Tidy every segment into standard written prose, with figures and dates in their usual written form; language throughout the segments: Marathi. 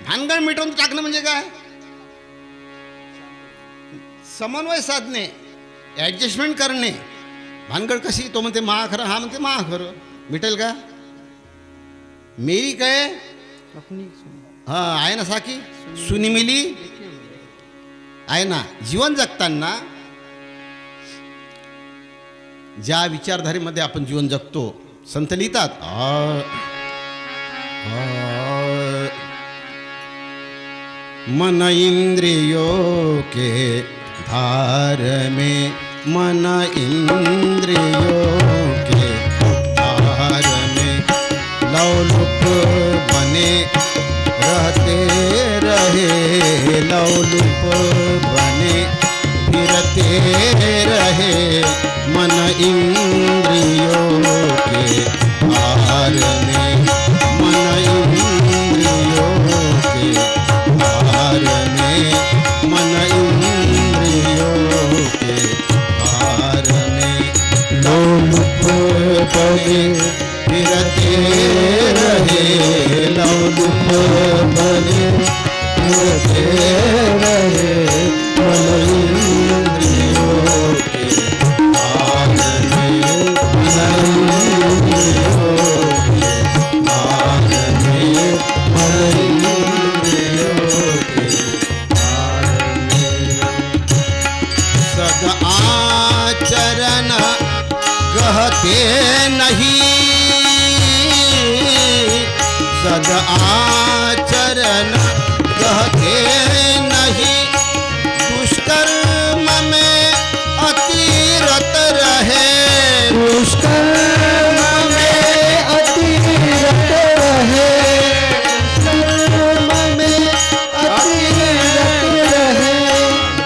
भानगड मिटवून टाकणं म्हणजे काय? समन्वय साधणे, ॲडजस्टमेंट करणे. भानगड कशी? तो म्हणते मा खरं, हा म्हणते मा खरं. मिटेल का? मेरी काय हा आहे ना, साकी सुनी मिली आहे ना. जीवन जगताना ज्या विचारधारेमध्ये आपण जीवन जगतो, संत लिहितात मन इंद्रियों के धार में, मन इंद्रियों के धार में लौलुक बने रहते रहे, लौलुक बने फिरते रहे, मन इंद्रियों के धार में, मन इंद्रियों के धार में, मन इंद्रियों के धार में लौलुक बने फिरते रहे, लौलुक बने फिरते रहे, मन इंद्रियों के धार में, मन इंद्रियों के धार में, मन इंद्रियों के धार में सद आचरण कहते नहीं, सद आचरण कहते नहीं, दुष्कर्म में अतिरत रहे, दुष्कर्म में अतिरत रहे, दुष्कर्म में अतिरत रहे,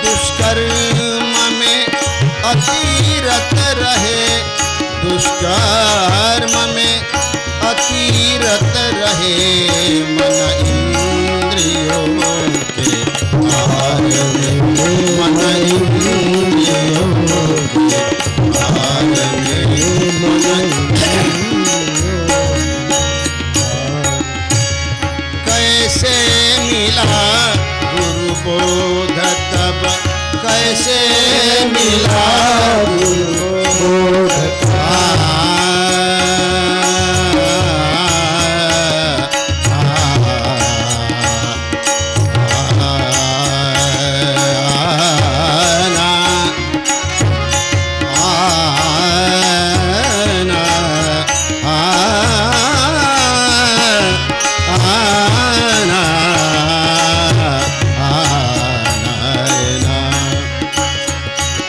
दुष्कर्म में अतिरत रहे, दुष्कर्म में अतिरत रहे, मन इंद्रियों के धार में, मन इंद्रियों के धार में, मन कैसे मिला गुरु बोध तब, कैसे मिला गुरु बोध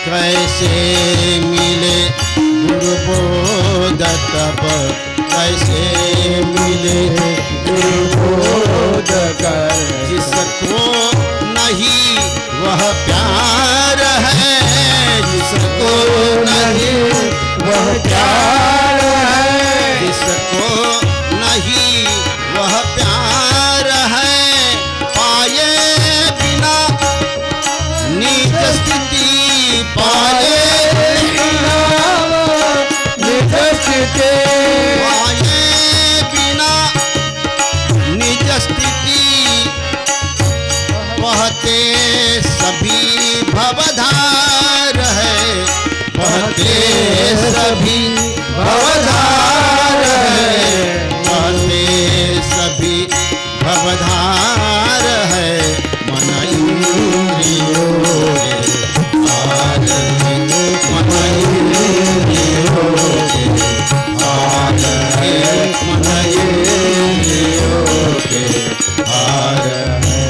कैसे मिले गुरु बोध तब, कैसे मिले गुरु बोध कर, जिसको नहीं वह प्यार है, जिसको नहीं वह प्यार है, जिसको नहीं वह प्यार है, पाए बिना निज स्थिति, पाए बिना निज स्थिति, पाए बिना निज स्थिति, बहते सभी भवधार है, बहते सभी भवधार है, बहते सभी भवधार है, मन इंद्रियों के धार में, मन इंद्रियों के धार है, मन इंद्रियों के धार है.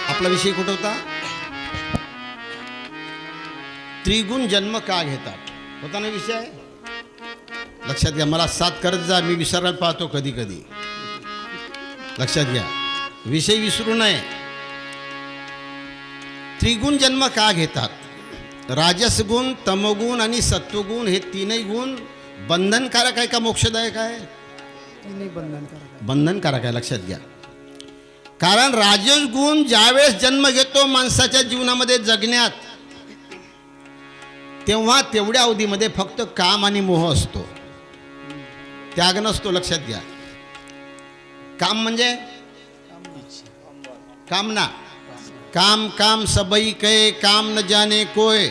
आपला विषय कुठं होता? त्रिगुण जन्म का घेतात होता ना विषय. लक्षात घ्या, मला साथ करत जा, मी विसरायला पाहतो कधी कधी. लक्षात घ्या, विषय विसरू नये. त्रिगुण जन्म का घेतात? राजसगुण, तमगुण आणि सत्वगुण हे तीनही गुण बंधनकारक आहे का मोक्षदायक आहे? बंधनकारक आहे. लक्षात घ्या, कारण राजसगुण ज्यावेळेस जन्म घेतो माणसाच्या जीवनामध्ये जगण्यात, तेव्हा तेवढ्या अवधीमध्ये फक्त काम आणि मोह असतो. त्याग नसतो, लक्षात घ्या. काम म्हणजे कामना. काम काम सबई कै काम न जाने कोय,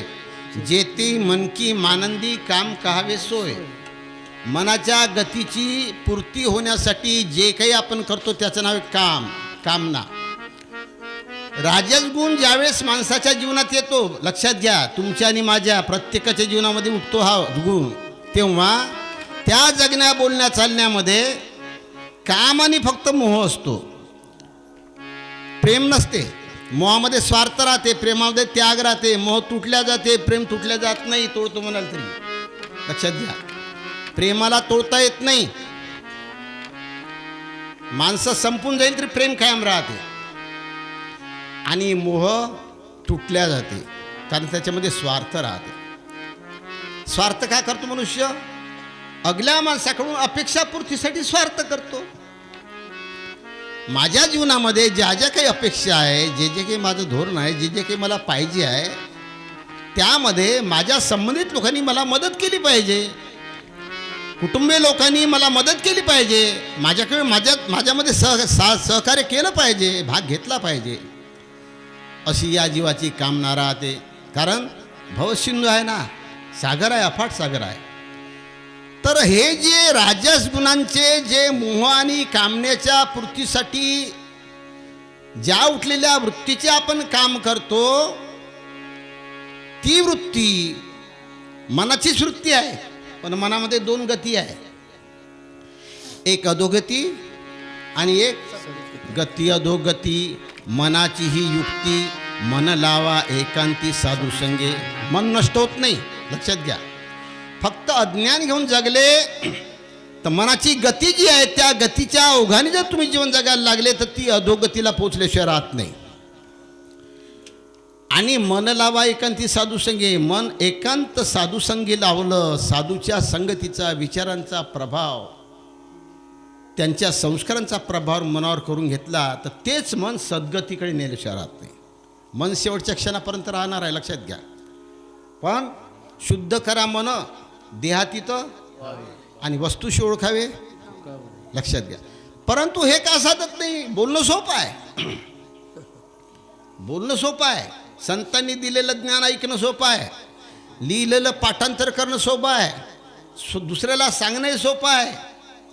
जेती मन की मानंदी काम कहावे सोय. मनाच्या गतीची पूर्ती होण्यासाठी जे काही आपण करतो त्याचं नाव आहे काम, कामना. राजस गुण ज्यावेळेस माणसाच्या जीवनात येतो, लक्षात घ्या, तुमच्या आणि माझ्या प्रत्येकाच्या जीवनामध्ये उठतो हा गुण, तेव्हा त्या जगण्या बोलण्या चालण्यामध्ये काम आणि फक्त मोह असतो, प्रेम नसते. मोहामध्ये स्वार्थ राहते, प्रेमामध्ये त्याग राहते. मोह तुटल्या जाते, प्रेम तुटल्या जात नाही. तोडतो म्हणाल तरी लक्षात घ्या, प्रेमाला तोडता येत नाही. माणसं संपून जाईल तरी प्रेम कायम राहते. आणि मोह तुटल्या जाते कारण त्याच्यामध्ये स्वार्थ राहते. स्वार्थ काय करतो मनुष्य? अगल्या माणसाकडून अपेक्षापूर्तीसाठी स्वार्थ करतो. माझ्या जीवनामध्ये ज्या ज्या काही अपेक्षा आहे, जे जे काही माझं धोरण आहे, जे जे काही मला पाहिजे आहे, त्यामध्ये माझ्या संबंधित लोकांनी मला मदत केली पाहिजे, कुटुंबीय लोकांनी मला मदत केली पाहिजे, माझ्यामध्ये सहकार्य केलं पाहिजे, भाग घेतला पाहिजे, अशी या जीवाची कामना राहते. कारण भवसिंधू आहे ना, सागर आहे, अफाट सागर आहे. तर हे जे राजस गुणांचे जे मोह आणि कामनेच्या पूर्तीसाठी ज्या उठलेल्या वृत्तीचे आपण काम करतो, ती वृत्ती मनाचीच वृत्ती आहे. पण मनामध्ये दोन गती आहे, एक अधोगती आणि एक गती. अधोगती मनाची ही युक्ती, मन लावा एकांती साधू संगे. मन नष्ट होत नाही, लक्षात घ्या. फक्त अज्ञान घेऊन जगले तर मनाची गती जी आहे त्या गतीच्या ओघाने जर तुम्ही जीवन जगायला लागले तर ती अधोगतीला पोचल्याशिवाय राहत नाही. आणि मन लावा एकांती साधू संगे, मन एकांत साधू संगी लावलं, साधूच्या संगतीचा, विचारांचा प्रभाव, त्यांच्या संस्कारांचा प्रभाव मनावर करून घेतला तर तेच मन सद्गतीकडे नेल्याशिवाय राहत नाही. मन शेवटच्या क्षणापर्यंत राहणार आहे, लक्षात घ्या. पण शुद्ध करा मन, देहातीत आणि वस्तूशी ओळखावे, लक्षात घ्या. परंतु हे का साधत नाही? बोलणं सोपं आहे, बोलणं सोपं आहे, संतांनी दिलेलं ज्ञान ऐकणं सोपं आहे, लिहिलेलं पाठांतर करणं सोपं आहे, दुसऱ्याला सांगणंही सोपं आहे.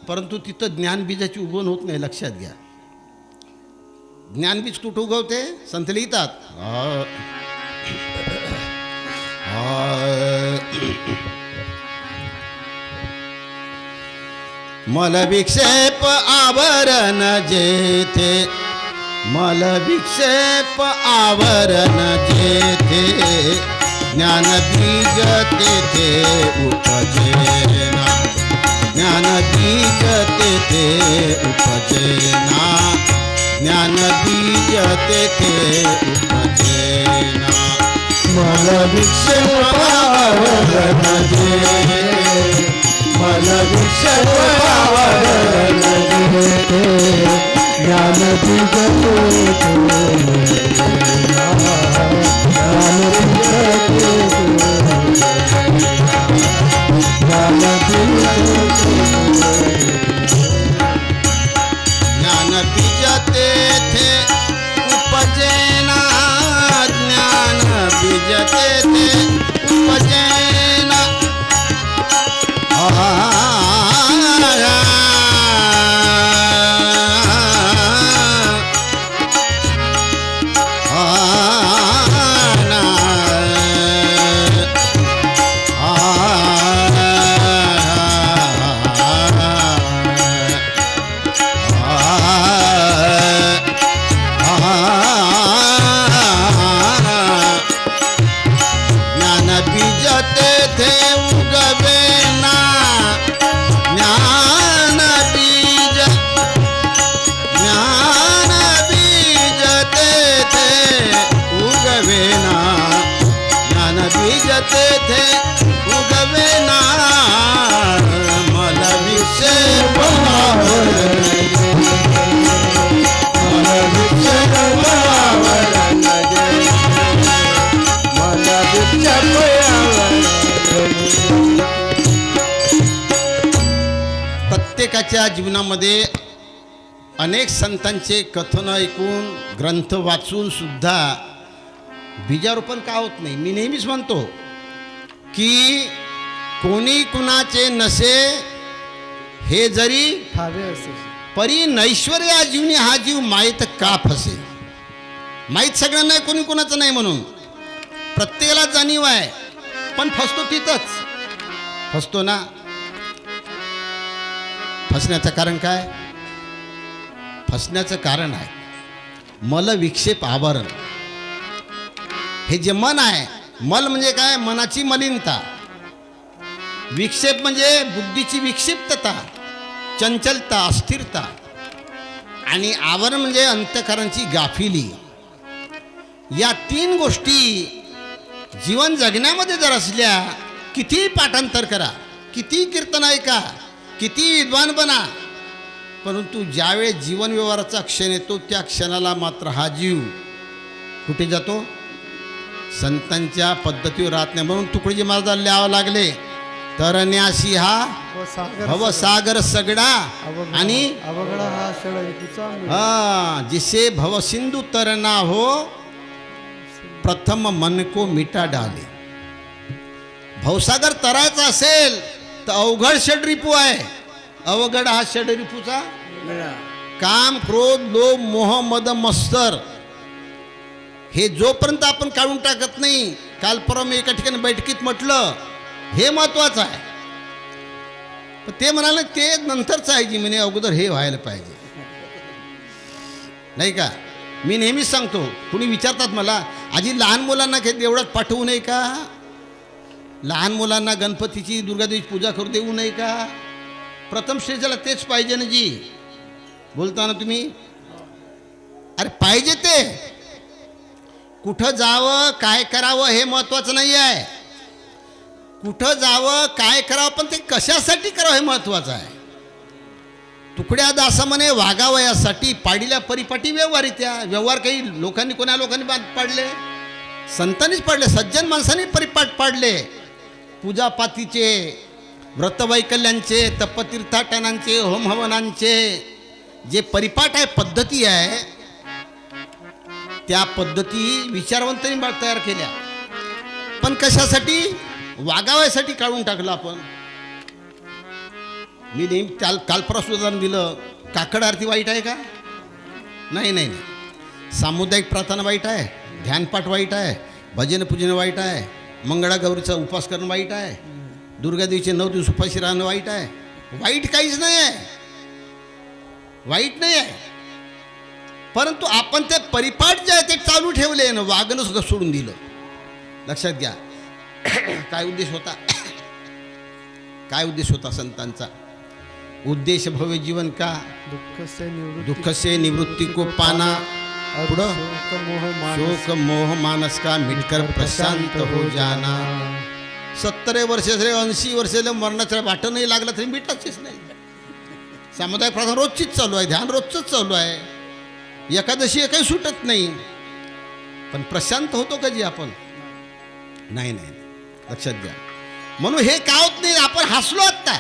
परंतु तिथं ज्ञानबीजाची उगवण होत नाही, लक्षात घ्या. ज्ञानबीज कुठं उगवते? संत लिहितात, मल विक्षेप आवरण जेथे, मल विक्षेप आवरण जेथे, ज्ञान बीज तेथे उपजेना, ज्ञान बीज तेथे उपजेना, ज्ञान बीज तेथे उपजेना. मल विक्षेप आवरण जेथे, मल विक्षेप आवरण जेथे, ज्ञान बीज तेथे उपजेना, ज्ञान बीज तेथे उपजेना, ज्ञान बीज तेथे उपजेना. प्रत्येकाच्या जीवनामध्ये अनेक संतांचे कथन ऐकून ग्रंथ वाचून सुद्धा बीजारोपण का होत नाही. मी नेहमीच म्हणतो की कोणी कुणाचे नसे हे जरी ठावे असे परी नैश्वर्य आजीवनी हा जीव माहीत का फसे. माहीत सगळ्यांना आहे, कोणी कोणाचं नाही म्हणून प्रत्येकाला जाणीव आहे, पण फसतो तिथंच. फसतो ना. फसण्याचं कारण काय? फसण्याचं कारण आहे मल विक्षेप आवरण. हे जे मन आहे, मल म्हणजे काय? मनाची मलिनता. विक्षेप म्हणजे बुद्धीची विक्षिप्तता, चंचलता, अस्थिरता. आणि आवरण म्हणजे अंतःकरणाची गाफिली. या तीन गोष्टी जीवन जगण्यामध्ये जर असल्या, किती पाठांतर करा, किती कीर्तन ऐका, किती विद्वान बना, परंतु ज्यावेळेस जीवन व्यवहाराचा क्षण येतो त्या क्षणाला मात्र हा जीव कुठे जातो? संतांच्या पद्धतीवर राहत नाही. म्हणून तुकडोजी महाराजांना लिहावं लागले, तरण्याशी हा भवसागर सगळा आणि अवघडा हा षडरिपूचा मेळ. हा जिसे भवसिंधू तरना हो प्रथम मन को मिटा डाले. भवसागर तरायचा असेल तर अवघड षडरिपू आहे. अवघड हा षडरिपूचा काम, क्रोध, लोभ, मोह, मद, मत्सर हे जोपर्यंत आपण काढून टाकत नाही. काल परवा मी एका ठिकाणी बैठकीत म्हटलं हे महत्वाचं आहे. पण ते म्हणाले ते नंतरचं आहे जी, म्हणे अगोदर हे व्हायला पाहिजे, नाही का. मी नेहमीच सांगतो, कुणी विचारतात मला, आजी लहान मुलांना काही देवळात पाठवू नये का? लहान मुलांना गणपतीची, दुर्गादेवीची पूजा करू देऊ नये का? प्रथम स्टेजला तेच पाहिजे ना जी. बोलता ना तुम्ही. अरे पाहिजे ते. कुठं जावं, काय करावं हे महत्त्वाचं नाही आहे. कुठं जावं, काय करावं, पण ते कशासाठी करावं हे महत्त्वाचं आहे. तुकड्या दासा म्हणे वागावयासाठी पाडील्या परिपाटी व्यवहारित्या. व्यवहार काही लोकांनी, कोणा लोकांनी पाडले? संतांनीच पाडले, सज्जन माणसांनी परिपाठ पाडले. पूजापातीचे, व्रतवैकल्यांचे, तपतीर्थाटनांचे, होमहवनांचे जे परिपाठ आहे, पद्धती आहे, त्या पद्धती विचारवंतांनी तयार केल्या. पण कशासाठी? वागावायसाठी काढून टाकलं आपण. मी नेहमी कालपरास उदाहरण दिलं. काकड आरती वाईट आहे का? नाही नाही नाही. सामुदायिक प्रार्थना वाईट आहे, ध्यानपाठ वाईट आहे, भजन पूजन वाईट आहे, मंगळागौरीचा उपवास करणं वाईट आहे, दुर्गादेवीचे 9 दिवस उपाशी राहणं वाईट आहे. वाईट काहीच नाही आहे, वाईट नाही आहे. परंतु आपण ते परिपाठ जे आहे ते चालू ठेवले ना, वागणं सुद्धा सोडून दिलं. लक्षात घ्या. काय उद्देश होता? काय उद्देश होता संतांचा? उद्देश भव्य जीवन का दुःख से निवृत्ति को पाना. पुढं शोक मोह मानस का मिटकर प्रशांत हो जाना. 70 वर्ष झाले, 80 वर्ष झाले, मरणाचं वाटं नाही लागलं तरी मिटायचीच नाही. सामुदायिक प्रार्थना रोजचीच चालू आहे, ध्यान रोजचंच चालू आहे, एकादशी काही सुटत नाही. पण प्रशांत होतो कधी आपण? नाही नाही. लक्षात घ्या. म्हणून हे का होत नाही? आपण हसलो आत्ता.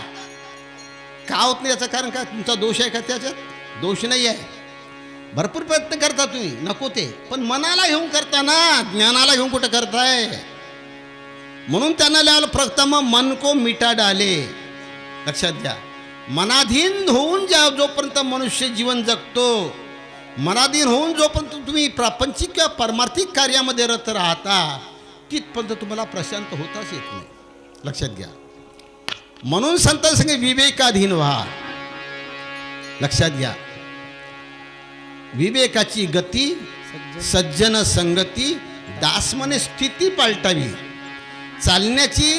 का होत नाही याचं कारण काय? तुमचा दोष आहे का त्याच्यात? दोष नाही आहे. भरपूर प्रयत्न करता तुम्ही, नको ते, पण मनाला घेऊन करता ना, ज्ञानाला घेऊन कुठं करताय? म्हणून त्यांना लिहावं प्रथम मन को मिटा डाले. लक्षात घ्या. मनाधीन होऊन जोपर्यंत मनुष्य जीवन जगतो, मनाधीन होऊन जोपर्यंत तुम्ही प्रापंचिक किंवा परमार्थिक कार्यामध्ये रत राहता, तिथपर्यंत तुम्हाला प्रशांत होताच येत नाही. लक्षात घ्या. म्हणून संतांनी सांगितले विवेकाधीन व्हा. लक्षात घ्या. विवेकाची गती, सज्जन संगती, दासमने स्थिती पालटावी. चालण्याची,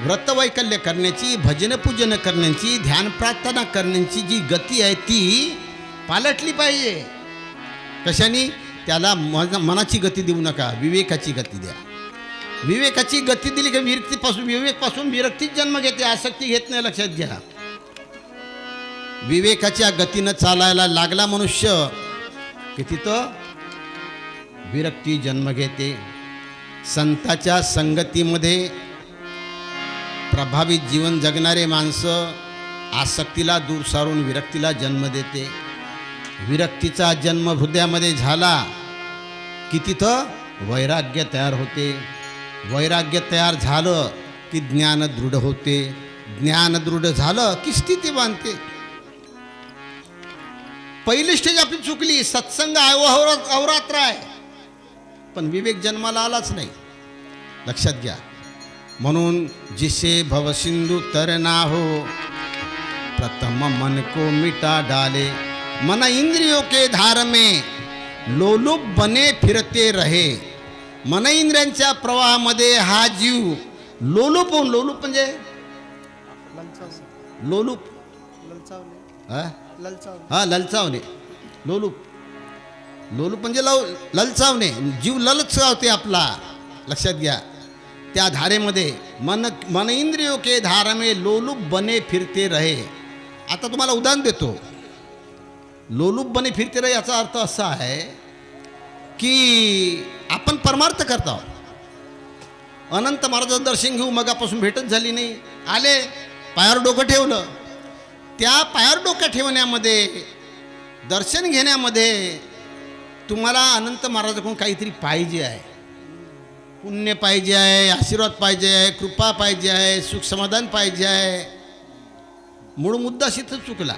व्रतवैकल्य करण्याची, भजन पूजन करण्याची, ध्यान प्रार्थना करण्याची जी गती आहे ती पालटली पाहिजे. कशाने? त्याला मनाची गती देऊ नका, विवेकाची गती द्या. विवेकाची गती दिली की विवेकपासून विरक्तीच जन्म घेते, आसक्ती घेत नाही. लक्षात घ्या. विवेकाच्या गतीनं चालायला लागला मनुष्य की तिथं विरक्ती जन्म घेते. संताच्या संगतीमध्ये प्रभावित जीवन जगणारे माणसं आसक्तीला दूर सारून विरक्तीला जन्म देते. विरक्तीचा जन्म हृदयामध्ये झाला की तिथं वैराग्य तयार होते. वैराग्य तयार झालं की ज्ञान दृढ होते. ज्ञान दृढ झालं की स्थिती बांधते. पहिली स्टेज आपली चुकली. सत्संग अवरात्र आहे पण विवेक जन्माला आलाच नाही. लक्षात घ्या. म्हणून जिसे भवसिंधु तरना हो प्रथम मन को मिटा डाले. मन इंद्रियों के धार में लोलुप बने फिरते रहे. मन इंद्रियांच्या प्रवाहामध्ये हा जीव लोलुप होऊन, लोलुप म्हणजे ललचावले लोलुप ललचावले हा ललचावले हा ललचावणे. लोलुप लोलुप म्हणजे ललचावणे. जीव ललचावते आपला. लक्षात घ्या. त्या धारेमध्ये मन इंद्रियों के धार में लोलुप बने फिरते रहे. आता तुम्हाला उदाहरण देतो. लोलुप बने फिरते रहे याचा अर्थ असा आहे की आपण परमार्थ करत आहोत. अनंत महाराजांचं दर्शन घेऊ, मगापासून भेटच झाली नाही. आले, पायावर डोकं ठेवलं. त्या पायावर डोकं ठेवण्यामध्ये, दर्शन घेण्यामध्ये तुम्हाला अनंत महाराजांकडून काहीतरी पाहिजे आहे. पुण्य पाहिजे आहे, आशीर्वाद पाहिजे आहे, कृपा पाहिजे आहे, सुख समाधान पाहिजे आहे. मूळ मुद्दा इथं चुकला.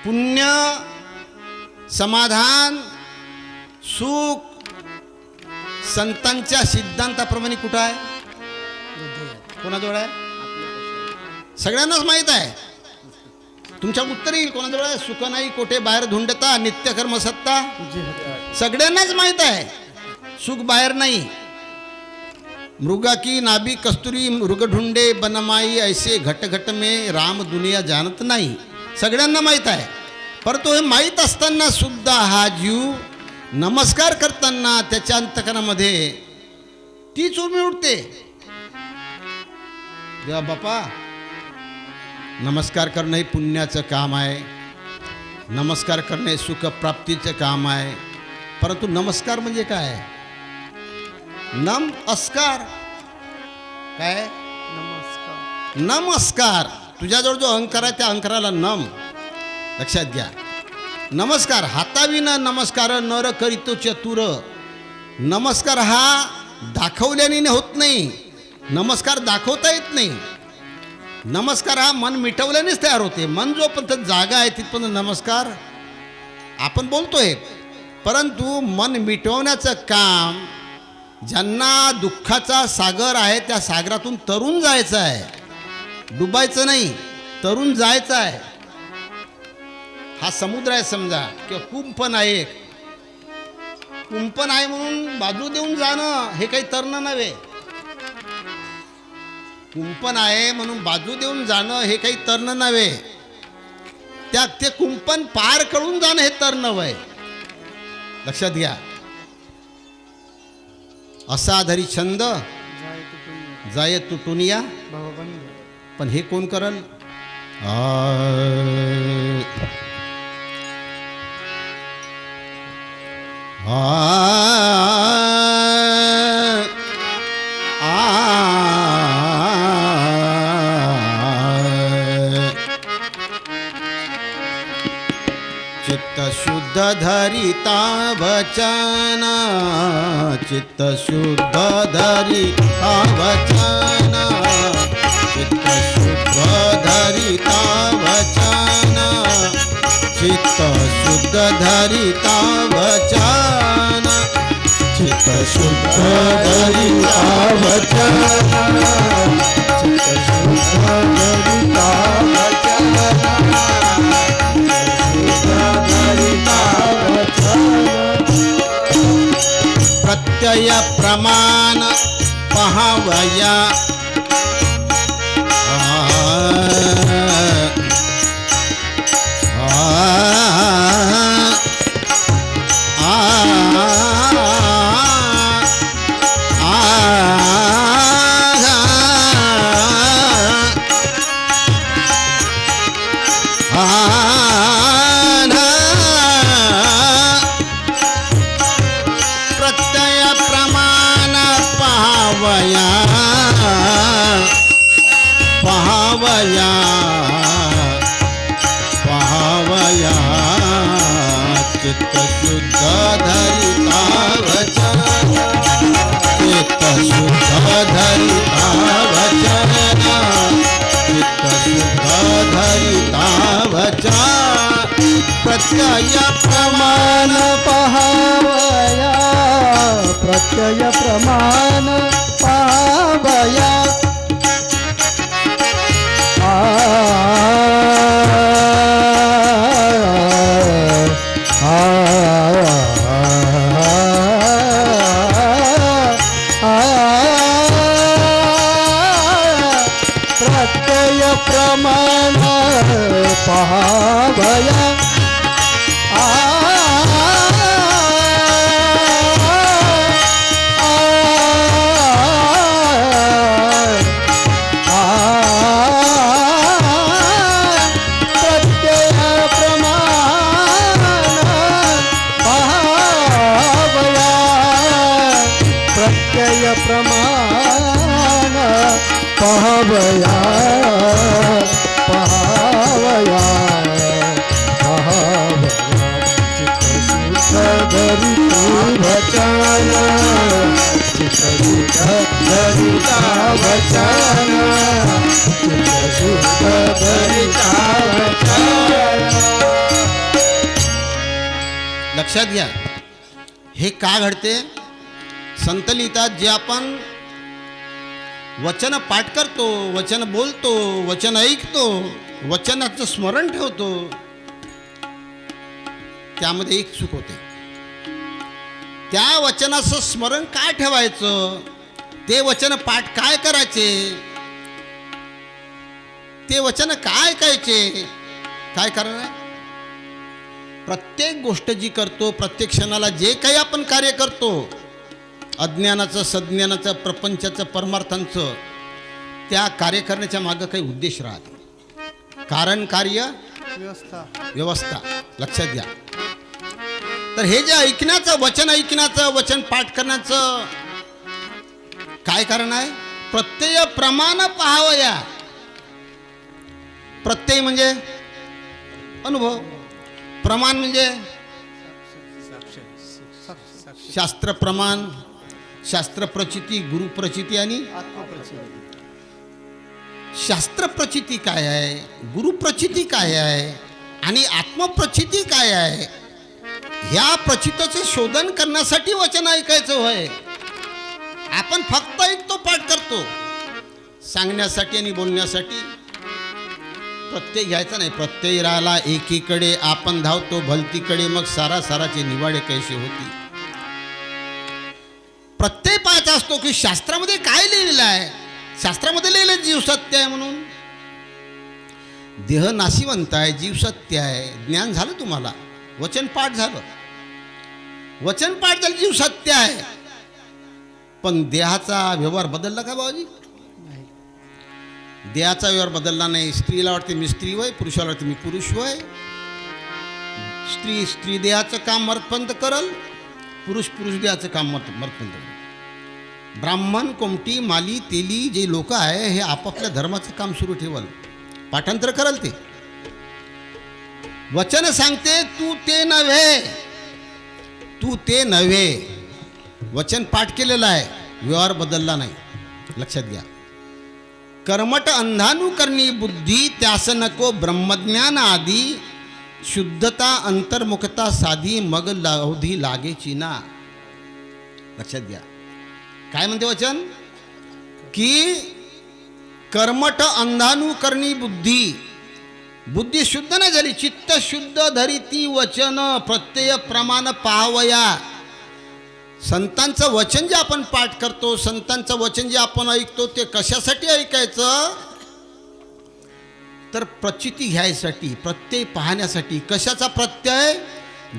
पुण्य, समाधान, सुख संतांच्या सिद्धांताप्रमाणे कुठं आहे? कोणाजवळ आहे? सगळ्यांनाच माहीत आहे. तुमच्या उत्तर येईल कोणाजवळ आहे? सुख नाही कोठे बाहेर धुंडता नित्यकर्म सत्ता. सगळ्यांनाच माहीत आहे सुख बाहेर नाही. मृगा की नाभि कस्तुरी मृग ढूंढे बनमाई ऐसे घट घट में राम दुनिया जानत नाही. सगळ्यांना माहीत आहे. परंतु हे माहीत असताना सुद्धा हा जीव नमस्कार करताना त्याच्या अंतकरणामध्ये तीच उर्मी उठते. देवा बापा, नमस्कार करणे हे पुण्याचं काम आहे. नमस्कार करणे सुखप्राप्तीचं काम आहे. परंतु नमस्कार म्हणजे काय? नमस्कार काय? नमस्कार नमस्कार. तुझ्याजवळ जो अहंकार आहे त्या अहंकाराला नम. लक्षात घ्या. नमस्कार हाताविना नमस्कार नर करीतो चतुर. नमस्कार हा दाखवल्याने होत नाही. नमस्कार दाखवता येत नाही. नमस्कार हा मन मिटवल्यानेच तयार होते. मन जोपर्यंत जागा आहे तिथपर्यंत नमस्कार आपण बोलतोय. परंतु मन मिटवण्याचं काम ज्यांना दुःखाचा सागर आहे त्या सागरातून तरून जायचं आहे. डुबायचं नाही, तरून जायचं आहे. हा समुद्र आहे समजा किंवा कुंपण आहे. कुंपण आहे म्हणून बाजू देऊन जाणं हे काही तरणं नव्हे. कुंपण आहे म्हणून बाजू देऊन जाणं हे काही तरणं नव्हे. ते कुंपण पार करून जाणं हे तरणं वय. लक्षात घ्या. असाधारी छंद जाय तुटून या भवबंध. पण हे कोण करल? चित्त शुद्ध धरिता वचन. चित्त शुद्ध धरिता वचन. चित्त शुद्ध धरिता वचन. चित्त शुद्ध धरिता वचन. चित्त शुद्ध धरिता वचन. चित्त शुद्ध धरिता प्रत्यय प्रमाण पहावया. पहावया धरिता वचन प्रत्यय प्रमाण पावया प्रत्यय प्रमाण पावया प्रत्यय प्रमाण पावया प्रत्यय प्रमाण पावया पावया पावया चित्तसुख धरिता वचन चित्तसुख धरिता वचन चित्तसुख धरिता वचन. लक्षात घ्या, हे का घडते? संत लिहितात, जे आपण वचन पाठ करतो, वचन बोलतो, वचन ऐकतो, वचनाचं स्मरण ठेवतो, त्यामध्ये एक चूक होते. त्या वचनाचं स्मरण काय ठेवायचं, ते वचन पाठ काय करायचे, ते वचन काय ऐकायचे, काय कारण आहे? प्रत्येक गोष्ट जी करतो, प्रत्येक क्षणाला जे काही आपण कार्य करतो, अज्ञानाचं, सज्ञानाचं, प्रपंचाचं, परमार्थांचं, त्या कार्य करण्याच्या मागं काही उद्देश राहते. कारण, कार्य, व्यवस्था व्यवस्था. लक्षात घ्या. तर हे जे ऐकण्याचं, वचन ऐकण्याचं, वचन पाठ करण्याचं काय कारण आहे? प्रत्यय प्रमाण पाहावया. प्रत्यय म्हणजे अनुभव, प्रमाण म्हणजे शास्त्र प्रमाण, शास्त्र प्रचिती, गुरु प्रचिती आणि आत्मप्रचिती. शास्त्र प्रचिती काय आहे, गुरु प्रचिती काय आहे आणि आत्मप्रचिती काय आहे, ह्या प्रचितीचे शोधन करण्यासाठी वचन ऐकायचं होय. आपण फक्त ऐकतो, पाठ करतो, सांगण्यासाठी आणि बोलण्यासाठी प्रत्यय घ्यायचा नाही. प्रत्यय राहिला एकीकडे, आपण धावतो भलतीकडे, मग सारा साराचे निवाडे कैसे होती. प्रत्यय पाहायचा असतो की शास्त्रामध्ये काय लिहिलेलं आहे. शास्त्रामध्ये लिहिलं जीव सत्य आहे म्हणून. देह नाशिवंत आहे, जीव सत्य आहे, ज्ञान झालं तुम्हाला, वचन पाठ झालं, वचन पाठ झालं, जीव सत्य आहे. पण देहाचा व्यवहार बदलला का बाबाजी? देहाचा व्यवहार बदलला नाही. स्त्रीला वाटते मी स्त्री होय, पुरुषाला वाटते मी पुरुष होय. स्त्री देहाचं काम मर्दपंत करल, पुरुष देहाचं काम मर्दपंत करल. ब्राह्मण, कोमटी, माली, तेली जे लोक आहे, हे आपापल्या धर्माचं काम सुरू ठेवल, पाठांतर करल. ते वचन सांगते, तू ते नव्हे, तू ते नव्हे. वचन पाठ केलेलं आहे, व्यवहार बदलला नाही. लक्षात घ्या. कर्मट अंधानुकरणी बुद्धी, त्यास नको ब्रह्मज्ञान आदी, शुद्धता अंतर्मुखता साधी, मग लावधी लागेची ना. लक्षात घ्या. काय म्हणते वचन? की कर्मट अंधानुकरणी बुद्धी, बुद्धी शुद्ध नाही झाली, चित्त शुद्ध धरिती वचन प्रत्यय प्रमाण पावया. संतांचं वचन जे आपण पाठ करतो, संतांचं वचन जे आपण ऐकतो, ते कशासाठी ऐकायचं? तर प्रचिती घ्यायसाठी, प्रत्यय पाहण्यासाठी. कशाचा प्रत्यय?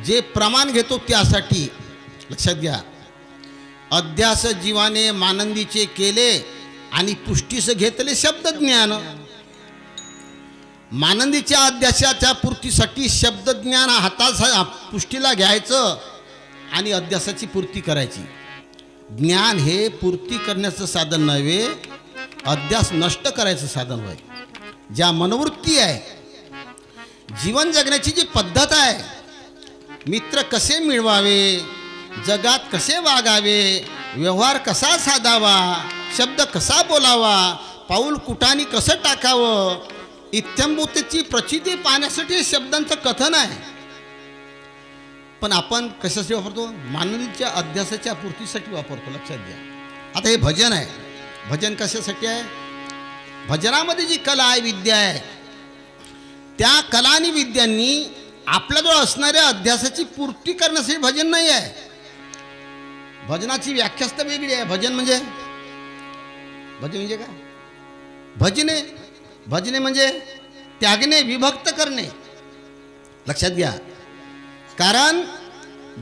जे प्रमाण घेतो त्यासाठी. लक्षात घ्या. अध्यास जीवाने मानंदीचे केले आणि पुष्टीस घेतले शब्दज्ञान. मानंदीच्या अध्यासाच्या पूर्तीसाठी शब्दज्ञान हातात पुष्टीला घ्यायचं आणि अध्यासाची पूर्ती करायची. ज्ञान हे पूर्ती करण्याचं साधन नव्हे, अध्यास नष्ट करायचं साधन होय. ज्या मनोवृत्ती आहे, जीवन जगण्याची जी पद्धत आहे, मित्र कसे मिळवावे, जगात कसे वागावे, व्यवहार कसा साधावा, शब्द कसा बोलावा, पाऊल कुठानी कसं टाकावं, इत्थंभूतीची प्रचिती पाहण्यासाठी हे शब्दांचं कथन आहे. पण आपण कशासाठी वापरतो? मानवीच्या अध्यासाच्या पूर्तीसाठी वापरतो. लक्षात घ्या. आता हे भजन आहे. भजन कशासाठी आहे? भजनामध्ये जी कला आहे, विद्या आहे, त्या कला आणि विद्यांनी आपल्याजवळ असणाऱ्या अध्यासाची पूर्ती करण्यासाठी भजन नाही आहे. भजनाची व्याख्याच तर वेगळी आहे. भजन म्हणजे काय? भजने म्हणजे त्यागणे, विभक्त करणे. लक्षात घ्या. कारण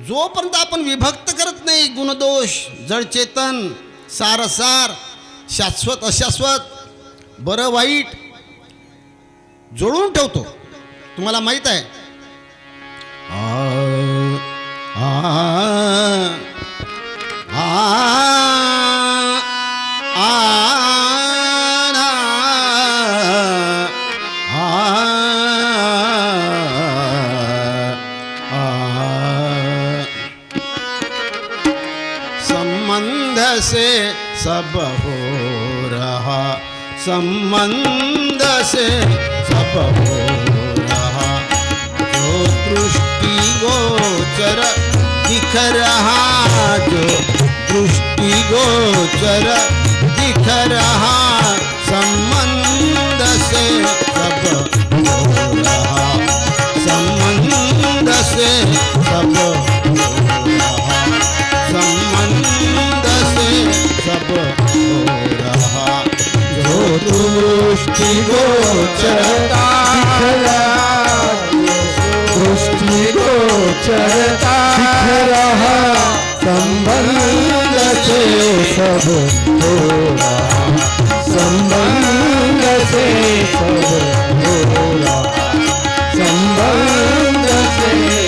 जोपर्यंत आपण विभक्त करत नाही, गुणदोष, जडचेतन, सारसार, शाश्वत अशाश्वत, बरं वाईट जोडून ठेवतो. तुम्हाला माहित आहे, संबंध से सब हो रहा, संबंध से सब हो रहा, जो दृष्टि गोचर दिख रहा, जो दृष्टि गोचर दिख रहा, संबंध से सब हो रहा, संबंध से सब हो रहा, संबंध से सब हो रहा, जो दृष्टि गोचरता दिख रहा, दृष्टि गोचरता दिख रहा, संबंध से सब हो रहा, संबंध से सब हो रहा, संबंध से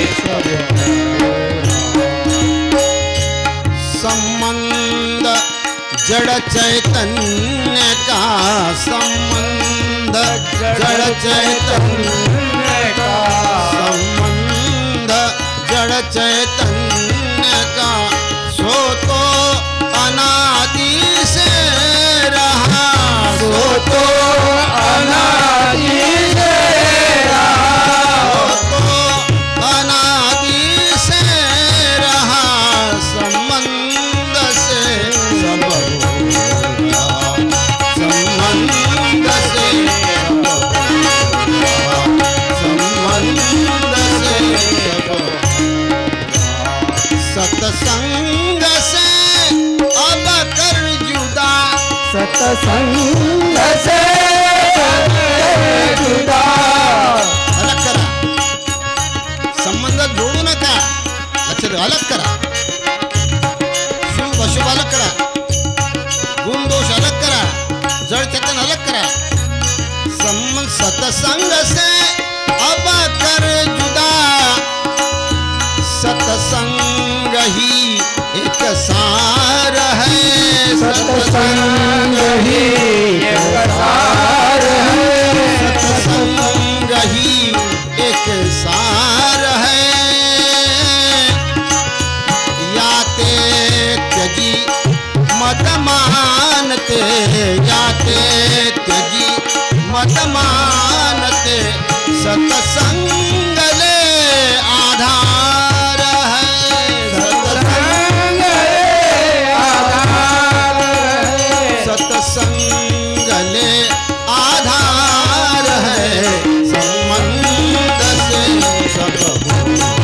सब हो रहा. संबंध जड़ चैतन्य का, संबंध जड़ चैतन्य का, संबंध जड़ चैतन्य का, सो तो अनादि से रहा, सो तो अनादि से रहा, सो तो अनादि से रहा, संबंध से सब हो रहा, संबंध से सब हो रहा, संबंध से सब हो रहा. सत्संग से अब कर जुदा, सत्संग से जुदा. अलग करा. संबंध जोडू नका. लक्षात ठेवा. अलग करा. शुभ अशुभ अलग करा. गुण दोष अलग करा. जड़ चेतन अलग करा. सत्संग से अब कर जुदा, सत्संग ही एक सार है, सत्संग ही एक सार है, सत्संग ही एक सार है. याते त्यजी मत मानते, याते त्यजी मत मानते, सत्संग ले आधार है, सत्संग ले आधार है, सत्संग ले आधार है. संबंध से सब हो रहा,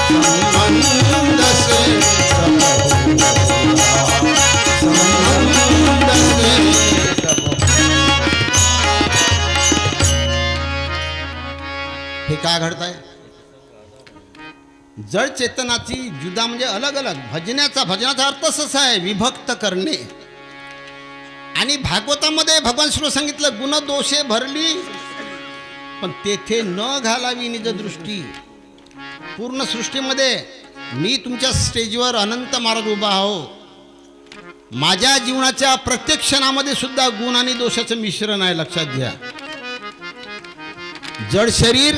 संबंध से सब हो रहा, संबंध से सब हो. हे काय घडतंय? जड चेतनाची जुदा म्हणजे अलग अलग. भजनाचा अर्थ असा आहे, विभक्त करणे. आणि भागवतामध्ये भगवान श्री सांगितलं, गुण दोषे भरली पण तेथे न घालावी निज दृष्टी. पूर्ण सृष्टीमध्ये मी तुमच्या स्टेजवर अनंत महाराज उभा आहो. माझ्या जीवनाच्या प्रत्येक क्षणामध्ये सुद्धा गुण आणि दोषाचं मिश्रण आहे. लक्षात घ्या. जड शरीर